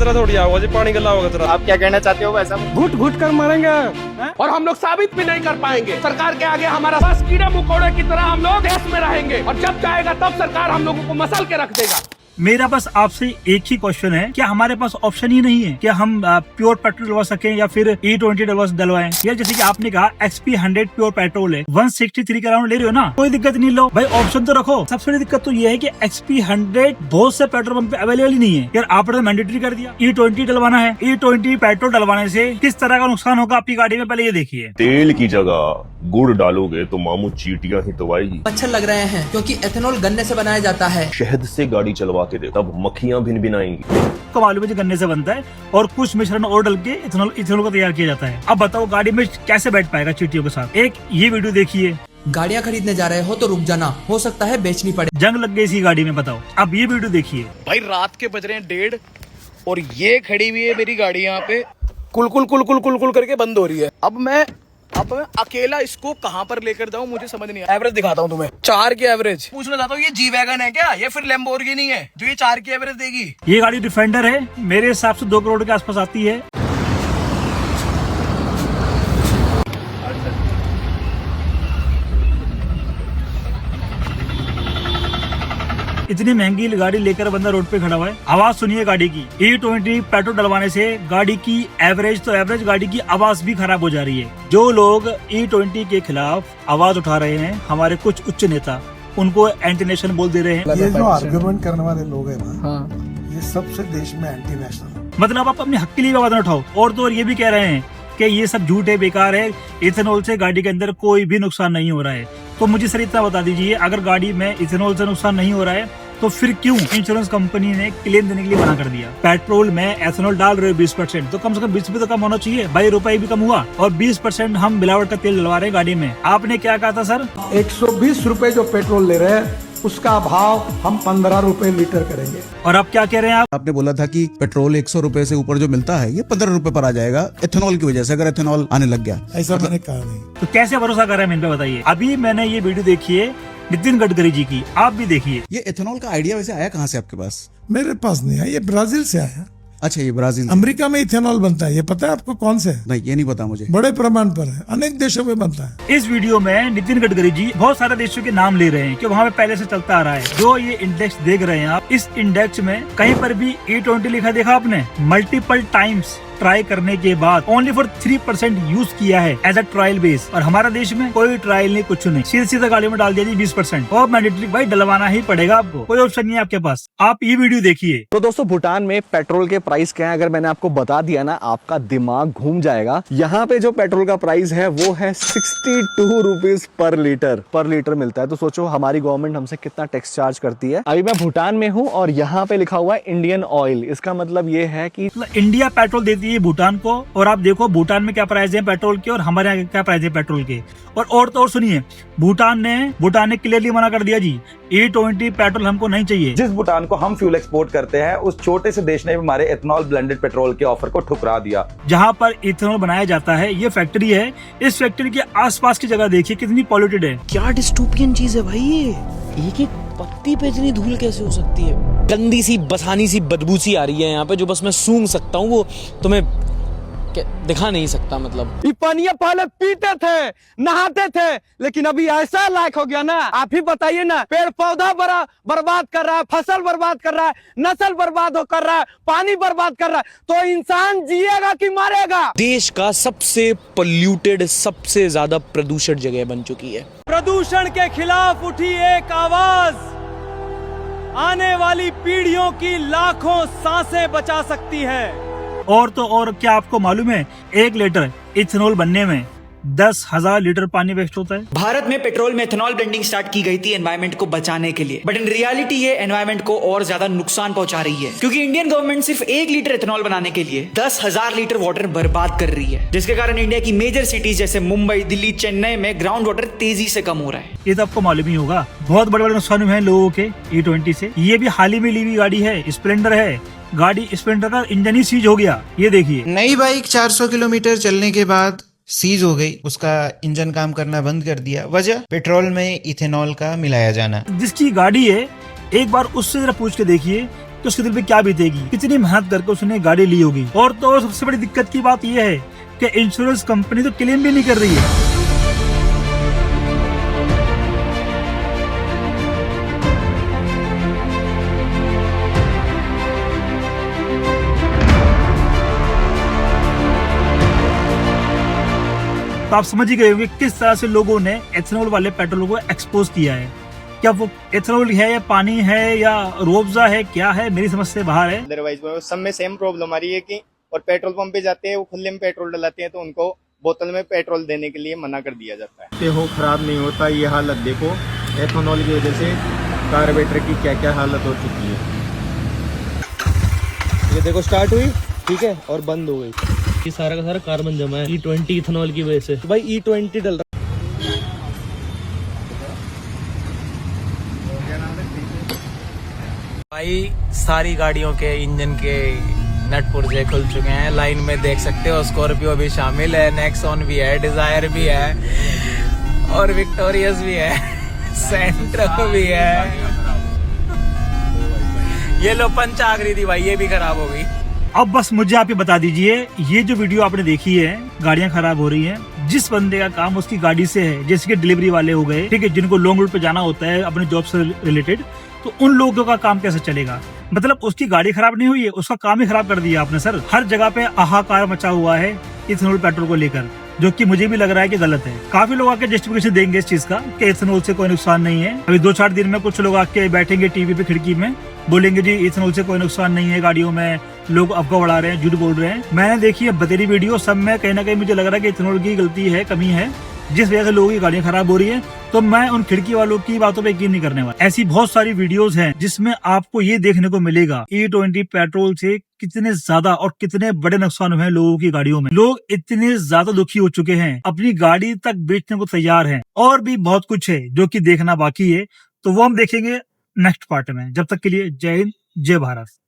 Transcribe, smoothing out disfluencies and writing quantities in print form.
कचरा थोड़ी होगा जी, पानी गला होगा कचरा। आप क्या कहना चाहते हो भाई साहब? घुट घुट कर मरेंगे और हम लोग साबित भी नहीं कर पाएंगे। सरकार के आगे हमारा बस कीड़े मकोड़े की तरह हम लोग देश में रहेंगे और जब चाहेगा तब सरकार हम लोगों को मसल के रख देगा। मेरा बस आपसे एक ही क्वेश्चन है, क्या हमारे पास ऑप्शन ही नहीं है? क्या हम प्योर पेट्रोल डलवा सकें या फिर E20 डलवाएं? या जैसे कि आपने कहा XP100 प्योर पेट्रोल है, 163 के अराउंड ले रहे हो ना, कोई दिक्कत नहीं, लो भाई ऑप्शन तो रखो। सबसे बड़ी दिक्कत तो ये है कि XP100 बहुत से पेट्रोल पंप पे अवेलेबल ही नहीं है यार। आपने मैंडेटरी कर दिया E20 डलवाना है। E20 पेट्रोल डलवाने से किस तरह का नुकसान होगा आपकी गाड़ी में, पहले ये देखिए। तेल की जगह गुड़ डालोगे तो मामू चींटियां ही तो आएगी। मच्छर लग रहे हैं क्योंकि एथेनॉल गन्ने से बनाया जाता है। शहद से गाड़ी चलवा के दे, तब मक्खियां भिन भिन आएंगी। को मालूम है कि गन्ने से बनता है और कुछ मिश्रण और डल के इथेनॉल को तैयार किया जाता है। अब बताओ गाड़ी में कैसे बैठ पाएगा चींटियों के साथ? एक ये वीडियो देखिए। गाड़ियाँ खरीदने जा रहे हो तो रुक जाना, हो सकता है बेचनी पड़े। जंग लग गई इसी गाड़ी में, बताओ। अब ये वीडियो देखिए। भाई रात के बज रहे हैं 1:30 और ये खड़ी हुई है मेरी गाड़ी यहाँ पे, कुल कुल कुल कुल कुल कुल करके बंद हो रही है। अब मैं अकेला इसको कहाँ पर लेकर जाऊँ मुझे समझ नहीं आ। एवरेज दिखाता हूँ तुम्हें, 4 की एवरेज। पूछना चाहता हूँ ये जी वैगन है क्या, ये फिर लैम्बोर्गिनी है जो ये 4 की एवरेज देगी? ये गाड़ी डिफेंडर है, मेरे हिसाब से 2 करोड़ के आसपास आती है। इतनी महंगी गाड़ी लेकर बंदा रोड पे खड़ा हुआ है। आवाज सुनिए गाड़ी की। E20 पेट्रोल डलवाने से गाड़ी की एवरेज गाड़ी की आवाज भी खराब हो जा रही है। जो लोग E20 के खिलाफ आवाज उठा रहे हैं, हमारे कुछ उच्च नेता, उनको एंटी नेशनल बोल दे रहे हैं। ये जो आर्गुमेंट करने वाले लोग हैं ना, ये सबसे देश में एंटी नेशनल। मतलब आप अपने हक के लिए आवाज उठाओ। और ये भी कह रहे हैं कि ये सब झूठ है, बेकार है, इथेनॉल से गाड़ी के अंदर कोई भी नुकसान नहीं हो रहा है। तो मुझे सर इतना बता दीजिए, अगर गाड़ी में इथेनॉल से नुकसान नहीं हो रहा है तो फिर क्यों इंश्योरेंस कंपनी ने क्लेम देने के लिए मना कर दिया? पेट्रोल में एथेनॉल डाल रहे हो 20%, तो कम से कम 20 तो कम होना चाहिए भाई, रुपए भी कम हुआ। और 20% हम मिलावट का तेल डलवा रहे हैं गाड़ी में। आपने क्या कहा था सर? 120 रुपए जो पेट्रोल ले रहे हैं उसका भाव हम 15 रुपए लीटर करेंगे। और अब क्या कह रहे हैं आप? आपने बोला था कि पेट्रोल 100 रुपए से ऊपर जो मिलता है ये 15 रुपए पर आ जाएगा एथेनॉल की वजह से, अगर एथेनॉल आने लग गया। ऐसा मैंने कहा नहीं। तो कैसे भरोसा कर रहे हैं इन पे, बताइए। अभी मैंने ये वीडियो देखी है नितिन गडकरी जी की, आप भी देखिए। ये एथेनॉल का आइडिया वैसे आया कहाँ से आपके पास? मेरे पास नहीं है, ये ब्राजील से आया। अच्छा, ये ब्राजील। अमेरिका में इथेनॉल बनता है, ये पता है आपको कौन से? नहीं, ये नहीं पता मुझे। बड़े प्रमाण पर है, अनेक देशों में बनता है। इस वीडियो में नितिन गडकरी जी बहुत सारे देशों के नाम ले रहे हैं कि वहाँ पे पहले से चलता आ रहा है। जो ये इंडेक्स देख रहे हैं आप, इस इंडेक्स में कहीं पर भी E20 लिखा देखा आपने? मल्टीपल टाइम्स ट्राई करने के बाद ओनली फॉर 3% यूज किया है एज अ ट्रायल बेस। और हमारा देश में कोई ट्रायल नहीं, कुछ नहीं, सीधे सीधे गाड़ी में डाल दिया जी 20%। और मैंडेटरी भाई डलवाना ही पड़ेगा आपको, कोई ऑप्शन नहीं है आपके पास। आप ये वीडियो देखिए। तो दोस्तों, भूटान में पेट्रोल के प्राइस क्या है अगर मैंने आपको बता दिया ना, आपका दिमाग घूम जाएगा। यहाँ पे जो पेट्रोल का प्राइस है वो है 62 रुपीज पर लीटर मिलता है। तो सोचो हमारी गवर्नमेंट हमसे कितना टैक्स चार्ज करती है। अभी मैं भूटान में हूँ और यहाँ पे लिखा हुआ है इंडियन ऑयल। इसका मतलब ये है कि इंडिया पेट्रोल देती है भूटान को। और आप देखो भूटान में क्या प्राइस है पेट्रोल के और हमारे यहाँ क्या प्राइस है पेट्रोल के। और सुनिए, भूटान ने क्लियरली मना कर दिया जी, E20 पेट्रोल हमको नहीं चाहिए। जिस भूटान को हम फ्यूल एक्सपोर्ट करते हैं, उस छोटे से देश ने हमारे एथेनॉल ब्लेंडेड पेट्रोल के ऑफर को ठुकरा दिया। जहाँ पर इथेनॉल बनाया जाता है, ये फैक्ट्री है, इस फैक्ट्री के आसपास की जगह देखिए कितनी पॉल्यूटेड है। क्या डिस्टोपियन चीज है भाई ये। एक पत्ती पे इतनी धूल कैसे हो सकती है? गंदी सी बसानी सी बदबू सी आ रही है यहाँ पे, जो बस मैं सूंघ सकता हूँ, वो तुम्हें दिखा नहीं सकता। मतलब ये पानी पहले पीते थे, नहाते थे, लेकिन अभी ऐसा लायक हो गया ना, आप ही बताइए ना। पेड़ पौधा बर्बाद कर रहा है, फसल बर्बाद कर रहा है, नस्ल बर्बाद कर रहा है, पानी बर्बाद कर रहा है, तो इंसान जिएगा कि मरेगा? देश का सबसे पोल्यूटेड, सबसे ज्यादा प्रदूषित जगह बन चुकी है। प्रदूषण के खिलाफ उठी एक आवाज आने वाली पीढ़ियों की लाखों सांसें बचा सकती है। और तो और क्या आपको मालूम है, 1 लीटर इथेनॉल बनने में 10,000 लीटर पानी वेस्ट होता है। भारत में पेट्रोल में इथेनॉल ब्लेंडिंग स्टार्ट की गई थी एनवायरमेंट को बचाने के लिए, बट इन रियलिटी ये एनवायरमेंट को और ज्यादा नुकसान पहुंचा रही है, क्योंकि इंडियन गवर्नमेंट सिर्फ 1 लीटर इथेनॉल बनाने के लिए 10,000 लीटर वाटर बर्बाद कर रही है, जिसके कारण इंडिया की मेजर सिटीज जैसे मुंबई, दिल्ली, चेन्नई में ग्राउंड वाटर तेजी से कम हो रहा है। ये तो आपको मालूम ही होगा। बहुत बड़े बड़े नुकसान हुए हैं लोगों के E20 से। ये भी हाल ही में ली हुई गाड़ी है, स्प्लेंडर है। गाड़ी स्प्लेंडर का इंजन ही सीज हो गया, ये देखिए। नई बाइक 400 किलोमीटर चलने के बाद सीज हो गई, उसका इंजन काम करना बंद कर दिया। वजह पेट्रोल में इथेनॉल का मिलाया जाना। जिसकी गाड़ी है, एक बार उससे जरा पूछ के देखिए तो उसके दिल पे क्या बीतेगी, कितनी मेहनत करके उसने गाड़ी ली होगी। और तो और सबसे बड़ी दिक्कत की बात यह है कि इंश्योरेंस कंपनी तो क्लेम भी नहीं कर रही है। तो आप समझ ही गए होंगे किस तरह से लोगों ने एथेनॉल वाले पेट्रोल को एक्सपोज किया है। क्या वो एथेनॉल है या पानी है या रूअफ़ज़ा है, क्या है, मेरी समझ से बाहर है। अदरवाइज सब में सेम प्रॉब्लम आ रही है कि और पेट्रोल पंप पे जाते हैं वो खुले में पेट्रोल डलाते हैं तो उनको बोतल में पेट्रोल देने के लिए मना कर दिया जाता है। हो खराब नहीं होता, ये हालत देखो एथेनॉल की वजह से कार्बोरेटर की क्या क्या हालत हो चुकी है। ये देखो स्टार्ट हुई, ठीक है, और बंद हो गई। ये सारा का सारा कार्बन जमा है E20 इथेनॉल की वजह से। तो भाई E20 डल रहा भाई सारी गाड़ियों के इंजन के नट पुर्जे खुल चुके हैं। लाइन में देख सकते हो स्कॉर्पियो भी शामिल है, नेक्सॉन भी है, डिजायर भी है और विक्टोरियस भी है, सेंट्रो भी है। ये लो पंच आ गई थी भाई, ये भी खराब हो गई। अब बस मुझे आप ये बता दीजिए, ये जो वीडियो आपने देखी है, गाड़ियां खराब हो रही हैं, जिस बंदे का काम उसकी गाड़ी से है, जैसे कि डिलीवरी वाले हो गए, ठीक है, जिनको लॉन्ग रूट पे जाना होता है अपने जॉब से रिलेटेड, तो उन लोगों का काम कैसे चलेगा। मतलब उसकी गाड़ी खराब नहीं हुई है, उसका काम ही खराब कर दिया आपने सर। हर जगह पे हाहाकार मचा हुआ है इथेनॉल पेट्रोल को लेकर, जो कि मुझे भी लग रहा है कि गलत है। काफी लोग आके जस्टिफिकेशन देंगे इस चीज का कि इथेनॉल से कोई नुकसान नहीं है। अभी 2-4 दिन में कुछ लोग आके बैठेंगे टीवी पे खिड़की में, बोलेंगे जी इथेनॉल से कोई नुकसान नहीं है, गाड़ियों में लोग अफवाह उड़ा रहे हैं, झूठ बोल रहे हैं। मैंने देखी है बतेरी वीडियो, सब में कहीं ना कहीं मुझे लग रहा है कि इथेनॉल की गलती है, कमी है, जिस वजह से लोगों की गाड़ियां खराब हो रही है। तो मैं उन खिड़की वालों की बातों पे यकीन नहीं करने वाला। ऐसी बहुत सारी वीडियोस हैं जिसमें आपको ये देखने को मिलेगा E20 पेट्रोल से कितने ज्यादा और कितने बड़े नुकसान हुए हैं लोगों की गाड़ियों में। लोग इतने ज्यादा दुखी हो चुके हैं, अपनी गाड़ी तक बेचने को तैयार हैं। और भी बहुत कुछ है जो कि देखना बाकी है, तो वो हम देखेंगे नेक्स्ट पार्ट में। जब तक के लिए जय हिंद, जय भारत।